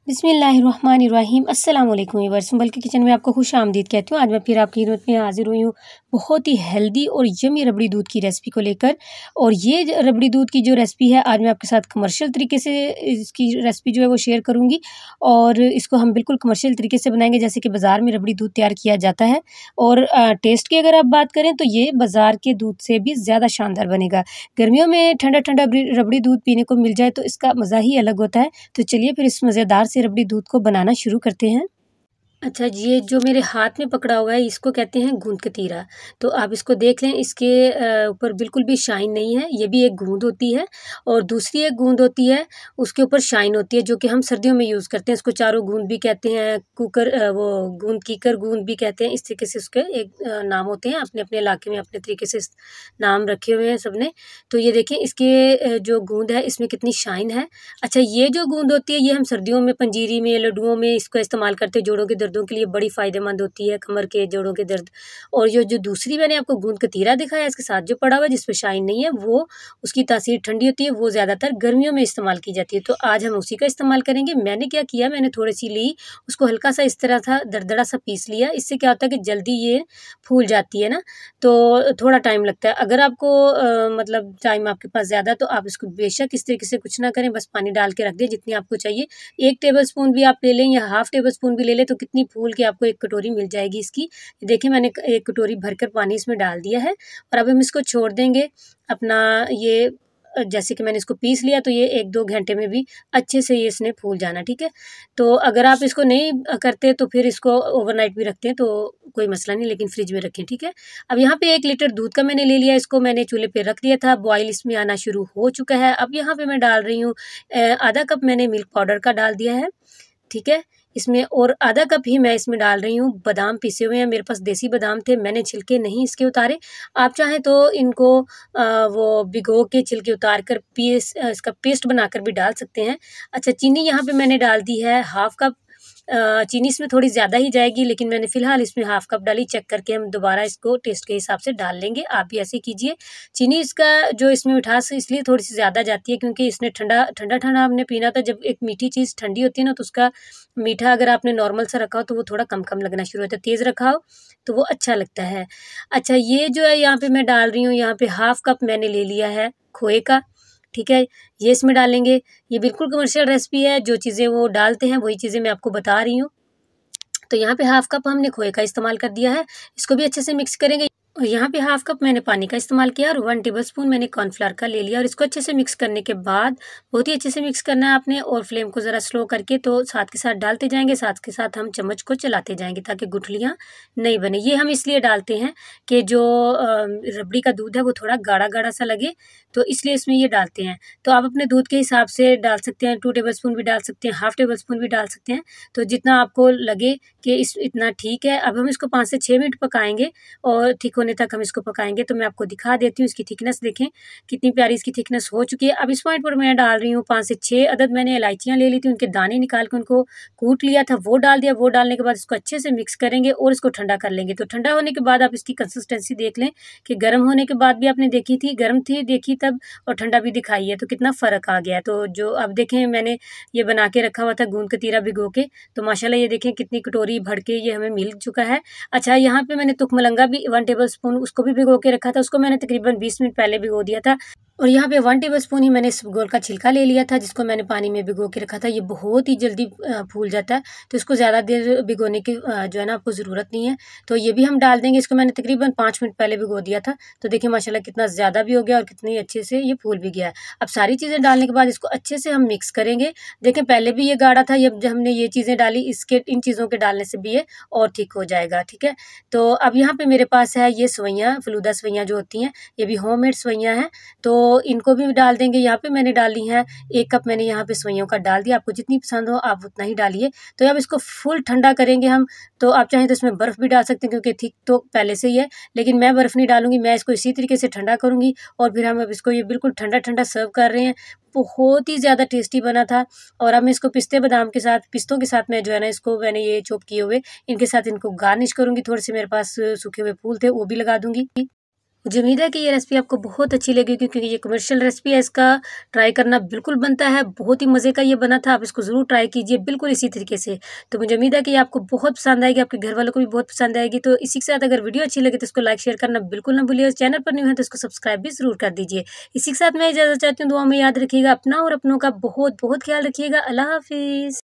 बिस्मिल्लाहिर्रहमानिर्रहीम अस्सलाम वालेकुम व्यूअर्स, बल्कि किचन में आपको खुश आमदीद कहती हूँ। आज मैं फिर आपकी खिदमत में हाजिर हुई हूँ बहुत ही हेल्दी और यमी रबड़ी दूध की रेसिपी को लेकर। और ये रबड़ी दूध की जो रेसिपी है, आज मैं आपके साथ कमर्शियल तरीके से इसकी रेसिपी जो है वो शेयर करूँगी। और इसको हम बिल्कुल कमर्शियल तरीके से बनाएंगे जैसे कि बाज़ार में रबड़ी दूध तैयार किया जाता है। और टेस्ट की अगर आप बात करें तो ये बाज़ार के दूध से भी ज़्यादा शानदार बनेगा। गर्मियों में ठंडा ठंडा रबड़ी दूध पीने को मिल जाए तो इसका मज़ा ही अलग होता है। तो चलिए फिर इस मज़ेदार से रबड़ी दूध को बनाना शुरू करते हैं। अच्छा जी, ये जो मेरे हाथ में पकड़ा हुआ है इसको कहते हैं गूंद कतीरा। तो आप इसको देख लें, इसके ऊपर बिल्कुल भी शाइन नहीं है। ये भी एक गूंद होती है और दूसरी एक गूंद होती है, उसके ऊपर शाइन होती है, जो कि हम सर्दियों में यूज़ करते हैं। इसको चारों गूंद भी कहते हैं, वो गूंद कीकर गूंद भी कहते हैं। इस तरीके से उसके एक नाम होते हैं, अपने अपने इलाके में अपने तरीके से नाम रखे हुए हैं सबने। तो ये देखें, इसके जो गूंद है इसमें कितनी शाइन है। अच्छा, ये जो गूंद होती है ये हम सर्दियों में पंजीरी में, लड्डुओं में इसका इस्तेमाल करते हैं। जोड़ों के दर्दों के लिए बड़ी फ़ायदेमंद होती है, कमर के जोड़ों के दर्द। और जो दूसरी मैंने आपको गूंद कतीरा दिखाया, इसके साथ जो पड़ा हुआ है जिसपे शाइन नहीं है, वो उसकी तासीर ठंडी होती है, वो ज़्यादातर गर्मियों में इस्तेमाल की जाती है। तो आज हम उसी का इस्तेमाल करेंगे। मैंने क्या किया, मैंने थोड़ी सी ली, उसको हल्का सा इस तरह था दरदरा सा पीस लिया। इससे क्या होता है कि जल्दी ये फूल जाती है ना, तो थोड़ा टाइम लगता है। अगर आपको मतलब टाइम आपके पास ज़्यादा, तो आप इसको बेशक इस तरीके से कुछ ना करें, बस पानी डाल के रख दें जितनी आपको चाहिए। 1 टेबलस्पून भी आप ले लें या हाफ़ टेबलस्पून भी ले लें तो कितनी फूल के आपको 1 कटोरी मिल जाएगी इसकी। देखिए, मैंने 1 कटोरी भरकर पानी इसमें डाल दिया है और अब हम इसको छोड़ देंगे अपना ये जैसे कि मैंने इसको पीस लिया, तो ये 1-2 घंटे में भी अच्छे से ये इसने फूल जाना, ठीक है। तो अगर आप इसको नहीं करते तो फिर इसको ओवरनाइट भी रखते हैं तो कोई मसला नहीं, लेकिन फ्रिज में रखें, ठीक है। अब यहाँ पे 1 लीटर दूध का मैंने ले लिया, इसको मैंने चूल्हे पे रख दिया था, बॉयल इसमें आना शुरू हो चुका है। अब यहाँ पे मैं डाल रही हूँ आधा कप मैंने मिल्क पाउडर का डाल दिया है, ठीक है इसमें। और आधा कप ही मैं इसमें डाल रही हूँ बादाम पिसे हुए हैं। मेरे पास देसी बादाम थे, मैंने छिलके नहीं इसके उतारे। आप चाहें तो इनको वो भिगो के छिलके उतार कर इसका पेस्ट बनाकर भी डाल सकते हैं। अच्छा, चीनी यहाँ पे मैंने डाल दी है हाफ़ कप। चीनी इसमें थोड़ी ज़्यादा ही जाएगी, लेकिन मैंने फ़िलहाल इसमें हाफ़ कप डाली। चेक करके हम दोबारा इसको टेस्ट के हिसाब से डाल लेंगे। आप भी ऐसे ही कीजिए। चीनी इसका जो इसमें मिठास इसलिए थोड़ी-सी ज़्यादा जाती है क्योंकि इसने ठंडा-ठंडा हमने पीना था। जब एक मीठी चीज़ ठंडी होती है ना, तो उसका मीठा अगर आपने नॉर्मल सा रखा हो तो वो थोड़ा कम-कम लगना शुरू होता है। तेज़ रखा हो तो वो अच्छा लगता है। अच्छा, ये जो है यहाँ पे मैं डाल रही हूँ, यहाँ पे हाफ़ कप मैंने ले लिया है खोए का, ठीक है। ये इसमें डालेंगे। ये बिल्कुल कमर्शियल रेसिपी है, जो चीज़ें वो डालते हैं वही चीज़ें मैं आपको बता रही हूँ। तो यहाँ पे हाफ़ कप हमने खोए का इस्तेमाल कर दिया है। इसको भी अच्छे से मिक्स करेंगे। और यहाँ पे हाफ़ कप मैंने पानी का इस्तेमाल किया और 1 टेबलस्पून मैंने कॉर्नफ्लावर का ले लिया। और इसको अच्छे से मिक्स करने के बाद, बहुत ही अच्छे से मिक्स करना है आपने, और फ्लेम को ज़रा स्लो करके तो साथ के साथ डालते जाएंगे, साथ के साथ हम चम्मच को चलाते जाएंगे ताकि गुठलियाँ नहीं बने। ये हम इसलिए डालते हैं कि जो रबड़ी का दूध है वो थोड़ा गाढ़ा गाढ़ा सा लगे, तो इसलिए इसमें ये डालते हैं। तो आप अपने दूध के हिसाब से डाल सकते हैं, 2 टेबलस्पून भी डाल सकते हैं, हाफ़ टेबलस्पून भी डाल सकते हैं, तो जितना आपको लगे कि इतना ठीक है। अब हम इसको 5 से 6 मिनट पकाएंगे और ठीक होने तक हम इसको पकाएंगे। तो मैं आपको दिखा देती हूँ इसकी थिकनेस, देखें कितनी प्यारी इसकी थिकनेस हो चुकी है। अब इस पॉइंट पर मैं डाल रही हूँ 5 से 6 अदद मैंने इलायचियाँ ले ली थी, उनके दाने निकाल के उनको कूट लिया था, वो डाल दिया। वो डालने के बाद इसको अच्छे से मिक्स करेंगे और इसको ठंडा कर लेंगे। तो ठंडा होने के बाद आप इसकी कंसिस्टेंसी देख लें कि गर्म होने के बाद भी आपने देखी थी, गर्म थी देखी तब, और ठंडा भी दिखाई है, तो कितना फ़र्क आ गया है। तो जो अब देखें, मैंने ये बना के रखा हुआ था गूंद कतीरा भिगो के, तो माशाल्लाह ये देखें कितनी कटोरी भर के ये हमें मिल चुका है। अच्छा, यहाँ पे मैंने तुखमलंगा भी 1 टेबलस्पून उसको भी भिगो के रखा था, उसको मैंने तकरीबन 20 मिनट पहले भिगो दिया था। और यहाँ पे 1 टेबलस्पून ही मैंने इसबगोल का छिलका ले लिया था, जिसको मैंने पानी में भिगो के रखा था। ये बहुत ही जल्दी फूल जाता है, तो इसको ज़्यादा देर भिगोने की जो है ना आपको ज़रूरत नहीं है। तो ये भी हम डाल देंगे। इसको मैंने तकरीबन 5 मिनट पहले भिगो दिया था। तो देखिए माशाल्लाह कितना ज़्यादा भी हो गया और कितनी अच्छे से ये फूल भी गया है। अब सारी चीज़ें डालने के बाद इसको अच्छे से हम मिक्स करेंगे। देखें, पहले भी ये गाढ़ा था, जब हमने ये चीज़ें डाली, इन चीज़ों के डालने से भी ये और ठीक हो जाएगा, ठीक है। तो अब यहाँ पे मेरे पास है ये सवैयाँ, फलूदा सवैयाँ जो होती हैं, ये भी होममेड सवैयाँ हैं, तो इनको भी डाल देंगे। यहाँ पे मैंने डाली है 1 कप मैंने यहाँ पे सवैयों का डाल दिया। आपको जितनी पसंद हो आप उतना ही डालिए। तो अब इसको फुल ठंडा करेंगे हम। तो आप चाहें तो इसमें बर्फ़ भी डाल सकते हैं क्योंकि थिक तो पहले से ही है, लेकिन मैं बर्फ़ नहीं डालूँगी, मैं इसको इसी तरीके से ठंडा करूँगी। और फिर हम अब इसको ये बिल्कुल ठंडा-ठंडा सर्व कर रहे हैं। बहुत ही ज़्यादा टेस्टी बना था। और अब मैं इसको पिस्तों के साथ मैं जो है ना, इसको मैंने ये चॉप किए हुए इनके साथ इनको गार्निश करूँगी। थोड़े से मेरे पास सूखे हुए फूल थे, वो भी लगा दूँगी। मुझे उम्मीद है कि ये रेसिपी आपको बहुत अच्छी लगी, क्योंकि ये कमर्शियल रेसिपी है, इसका ट्राई करना बिल्कुल बनता है। बहुत ही मज़े का ये बना था, आप इसको ज़रूर ट्राई कीजिए बिल्कुल इसी तरीके से। तो मुझे उम्मीद है कि आपको बहुत पसंद आएगी, आपके घर वालों को भी बहुत पसंद आएगी। तो इसी के साथ अगर वीडियो अच्छी लगे तो इसको लाइक शेयर करना बिल्कुल ना भूलिए। चैनल पर न्यू है तो इसको सब्सक्राइब भी ज़रूर कर दीजिए। इसी के साथ मैं इजाज़त चाहती हूँ, दुआ में याद रखिएगा अपना और अपनों का बहुत बहुत ख्याल रखिएगा। अल्लाह हाफिज़।